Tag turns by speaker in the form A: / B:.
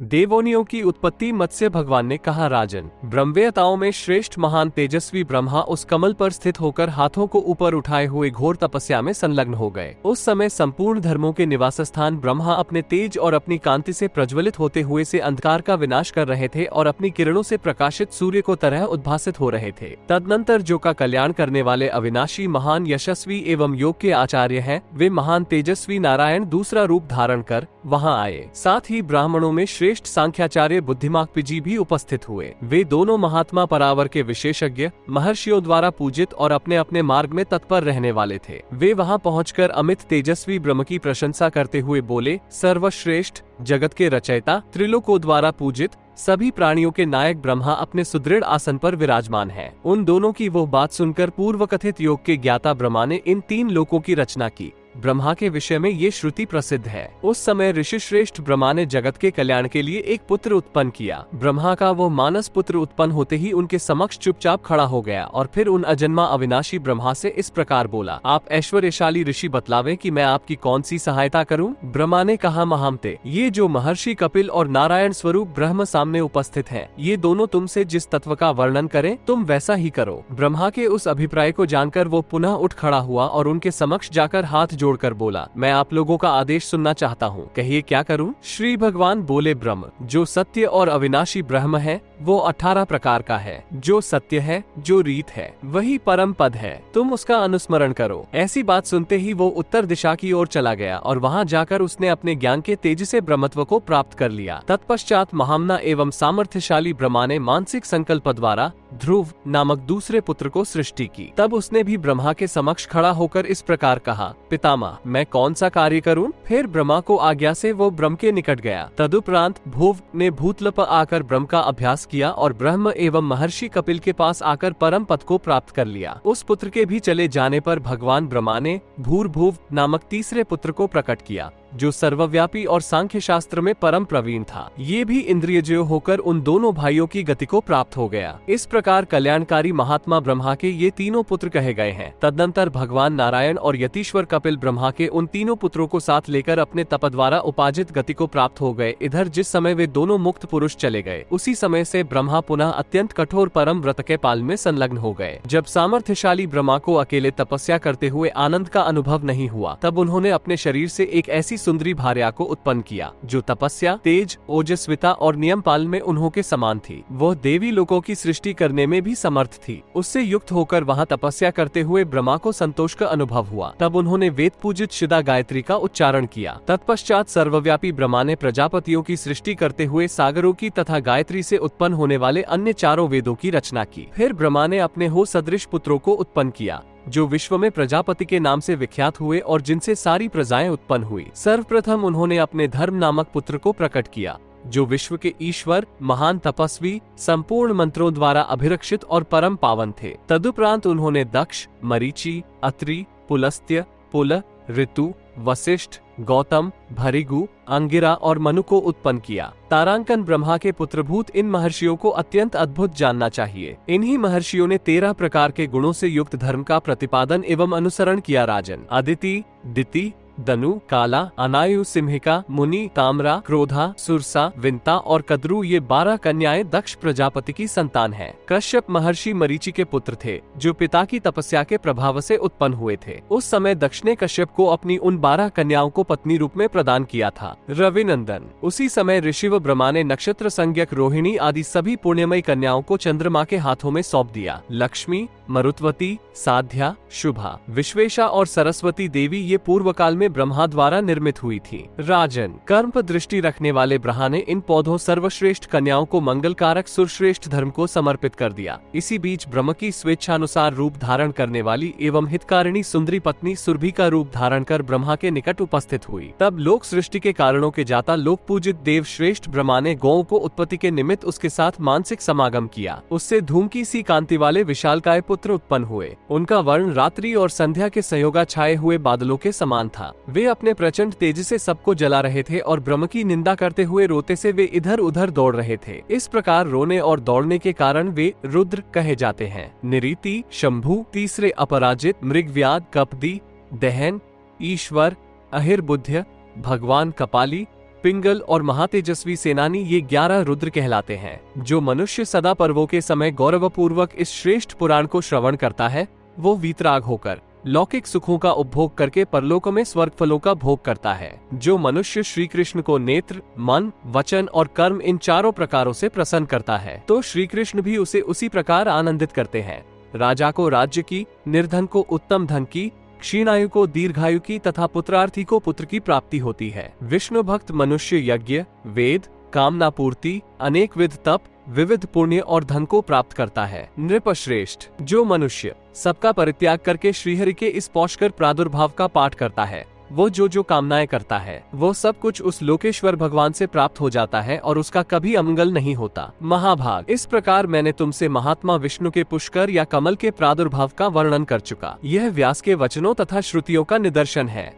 A: देवोनियों की उत्पत्ति। मत्स्य भगवान ने कहा, राजन, ब्रह्मवेताओं में श्रेष्ठ महान तेजस्वी ब्रह्मा उस कमल पर स्थित होकर हाथों को ऊपर उठाए हुए घोर तपस्या में संलग्न हो गए। उस समय संपूर्ण धर्मों के निवास स्थान ब्रह्मा अपने तेज और अपनी कांति से प्रज्वलित होते हुए से अंधकार का विनाश कर रहे थे और अपनी किरणों से प्रकाशित सूर्य को तरह उद्भासित हो रहे थे। तदनंतर जो का कल्याण करने वाले अविनाशी महान यशस्वी एवं योग के आचार्य हैं, वे महान तेजस्वी नारायण दूसरा रूप धारण कर वहां आए। साथ ही ब्राह्मणों में श्रेष्ठ सांख्याचार्य बुद्धिमाक जी भी उपस्थित हुए। वे दोनों महात्मा परावर के विशेषज्ञ, महर्षियों द्वारा पूजित और अपने अपने मार्ग में तत्पर रहने वाले थे। वे वहां पहुंचकर अमित तेजस्वी ब्रह्म की प्रशंसा करते हुए बोले, सर्वश्रेष्ठ, जगत के रचयिता, त्रिलोकों द्वारा पूजित, सभी प्राणियों के नायक ब्रह्मा अपने सुदृढ़ आसन पर विराजमान है। उन दोनों की वो बात सुनकर पूर्व कथित योग के ज्ञाता ब्रह्मा ने इन 3 लोकों की रचना की। ब्रह्मा के विषय में ये श्रुति प्रसिद्ध है। उस समय ऋषि श्रेष्ठ ब्रह्मा ने जगत के कल्याण के लिए एक पुत्र उत्पन्न किया। ब्रह्मा का वो मानस पुत्र उत्पन्न होते ही उनके समक्ष चुपचाप खड़ा हो गया और फिर उन अजन्मा अविनाशी ब्रह्मा से इस प्रकार बोला, आप ऐश्वर्यशाली ऋषि बतलावे कि मैं आपकी कौन सी सहायता करूं? ब्रह्मा ने कहा, महामते, ये जो महर्षि कपिल और नारायण स्वरूप ब्रह्म सामने उपस्थित हैं, ये दोनों तुमसे जिस तत्व का वर्णन करें, तुम वैसा ही करो। ब्रह्मा के उस अभिप्राय को जानकर वो पुनः उठ खड़ा हुआ और उनके समक्ष जाकर हाथ जोड़कर बोला, मैं आप लोगों का आदेश सुनना चाहता हूँ, कहिए क्या करूँ? श्री भगवान बोले, ब्रह्म जो सत्य और अविनाशी ब्रह्म है वो 18 प्रकार का है। जो सत्य है, जो रीत है, वही परम पद है, तुम उसका अनुस्मरण करो। ऐसी बात सुनते ही वो उत्तर दिशा की ओर चला गया और वहाँ जाकर उसने अपने ज्ञान के तेज से ब्रह्मत्व को प्राप्त कर लिया। तत्पश्चात महामना एवं सामर्थ्यशाली ब्रह्मा ने मानसिक संकल्प द्वारा ध्रुव नामक दूसरे पुत्र को सृष्टि की। तब उसने भी ब्रह्मा के समक्ष खड़ा होकर इस प्रकार कहा, पितामह, मैं कौन सा कार्य करूं? फिर ब्रह्मा को आज्ञा से वो ब्रह्म के निकट गया। तदुपरांत भुव ने भूतल पर आकर ब्रह्म का अभ्यास किया और ब्रह्म एवं महर्षि कपिल के पास आकर परम पद को प्राप्त कर लिया। उस पुत्र के भी चले जाने पर भगवान ब्रह्मा ने भूर्भुव नामक तीसरे पुत्र को प्रकट किया, जो सर्वव्यापी और सांख्य शास्त्र में परम प्रवीण था। ये भी इंद्रियजय होकर उन दोनों भाइयों की गति को प्राप्त हो गया। इस प्रकार कल्याणकारी महात्मा ब्रह्मा के ये तीनों पुत्र कहे गए हैं। तदनंतर भगवान नारायण और यतीश्वर कपिल ब्रह्मा के उन तीनों पुत्रों को साथ लेकर अपने तप द्वारा उपार्जित गति को प्राप्त हो गए। इधर जिस समय वे दोनों मुक्त पुरुष चले गए, उसी समय से ब्रह्मा पुनः अत्यंत कठोर परम व्रत के पाल में संलग्न हो गए। जब सामर्थ्यशाली ब्रह्मा को अकेले तपस्या करते हुए आनंद का अनुभव नहीं हुआ, तब उन्होंने अपने शरीर से एक ऐसी सुंदरी भार्या को उत्पन्न किया, जो तपस्या, तेज, ओजस्विता और नियम पालन में उन्हों के समान थी। वह देवी लोकों की सृष्टि करने में भी समर्थ थी। उससे युक्त होकर वहां तपस्या करते हुए ब्रह्मा को संतोष का अनुभव हुआ। तब उन्होंने वेद पूजित शिदा गायत्री का उच्चारण किया। तत्पश्चात सर्वव्यापी ब्रह्मा ने प्रजापतियों की सृष्टि करते हुए सागरों की तथा गायत्री से उत्पन्न होने वाले अन्य चारों वेदों की रचना की। फिर ब्रह्मा ने अपने हो सदृश पुत्रों को उत्पन्न किया, जो विश्व में प्रजापति के नाम से विख्यात हुए और जिनसे सारी प्रजाएं उत्पन्न हुई। सर्वप्रथम उन्होंने अपने धर्म नामक पुत्र को प्रकट किया, जो विश्व के ईश्वर, महान तपस्वी, संपूर्ण मंत्रों द्वारा अभिरक्षित और परम पावन थे। तदुपरांत उन्होंने दक्ष, मरीचि, अत्रि, पुलस्त्य, पुल, ऋतु, वशिष्ठ, गौतम, भरिगु, अंगिरा और मनु को उत्पन्न किया। तारांकन ब्रह्मा के पुत्रभूत इन महर्षियों को अत्यंत अद्भुत जानना चाहिए। इन्हीं महर्षियों ने 13 प्रकार के गुणों से युक्त धर्म का प्रतिपादन एवं अनुसरण किया। राजन, अदिति, दिति, दनु, काला, अनायु, सिंहिका, मुनि, ताम्रा, क्रोधा, सुरसा, विंता और कद्रु ये 12 कन्याएं दक्ष प्रजापति की संतान हैं। कश्यप महर्षि मरीचि के पुत्र थे, जो पिता की तपस्या के प्रभाव से उत्पन्न हुए थे। उस समय दक्ष ने कश्यप को अपनी उन 12 कन्याओं को पत्नी रूप में प्रदान किया था। रविनंदन, उसी समय ऋषिव ब्रह्मा ने नक्षत्र संज्ञक रोहिणी आदि सभी पुण्यमयी कन्याओं को चंद्रमा के हाथों में सौंप दिया। लक्ष्मी, मरुत्वती, साध्या, शुभा, विश्वेशा और सरस्वती देवी ये पूर्व काल में ब्रह्मा द्वारा निर्मित हुई थी। राजन, कर्म पर दृष्टि रखने वाले ब्रह्मा ने इन पौधों सर्वश्रेष्ठ कन्याओं को मंगलकारक सुरश्रेष्ठ धर्म को समर्पित कर दिया। इसी बीच ब्रह्म की स्वेच्छानुसार रूप धारण करने वाली एवं हितकारिणी सुंदरी पत्नी सुरभि का रूप धारण कर ब्रह्मा के निकट उपस्थित हुई। तब लोक सृष्टि के कारणों के जाता लोक पूजित देव श्रेष्ठ ब्रह्मा ने गौ को उत्पत्ति के निमित्त उसके साथ मानसिक समागम किया। उससे धूमकी सी कांति वाले विशालकाय पुत्र उत्पन्न हुए। उनका वर्ण रात्रि और संध्या के संयोगा छाए हुए बादलों के समान था। वे अपने प्रचंड तेज से सबको जला रहे थे और ब्रह्म की निंदा करते हुए रोते से वे इधर उधर दौड़ रहे थे। इस प्रकार रोने और दौड़ने के कारण वे रुद्र कहे जाते हैं। निरीति, शंभु, तीसरे अपराजित, मृगव्याध, कपदी, दहन, ईश्वर, अहिर्बुद्ध, भगवान कपाली, पिंगल और महातेजस्वी सेनानी ये 11 रुद्र कहलाते हैं। जो मनुष्य सदा पर्वों के समय गौरवपूर्वक इस श्रेष्ठ पुराण को श्रवण करता है, वो वीतराग होकर लौकिक सुखों का उपभोग करके परलोक में स्वर्ग फलों का भोग करता है। जो मनुष्य श्री कृष्ण को नेत्र, मन, वचन और कर्म इन चारों प्रकारों से प्रसन्न करता है, तो श्री कृष्ण भी उसे उसी प्रकार आनंदित करते हैं। राजा को राज्य की, निर्धन को उत्तम धन की, क्षीणायु को दीर्घायु की तथा पुत्रार्थी को पुत्र की प्राप्ति होती है। विष्णु भक्त मनुष्य यज्ञ, वेद, कामना पूर्ति, अनेक विध तप, विविध पुण्य और धन को प्राप्त करता है। नृपश्रेष्ठ, जो मनुष्य सबका परित्याग करके श्रीहरि के इस पौष्कर प्रादुर्भाव का पाठ करता है, वो जो कामनाएं करता है, वो सब कुछ उस लोकेश्वर भगवान से प्राप्त हो जाता है और उसका कभी अमंगल नहीं होता। महाभाग, इस प्रकार मैंने तुमसे महात्मा विष्णु के पुष्कर या कमल के प्रादुर्भाव का वर्णन कर चुका। यह व्यास के वचनों तथा श्रुतियों का निदर्शन है।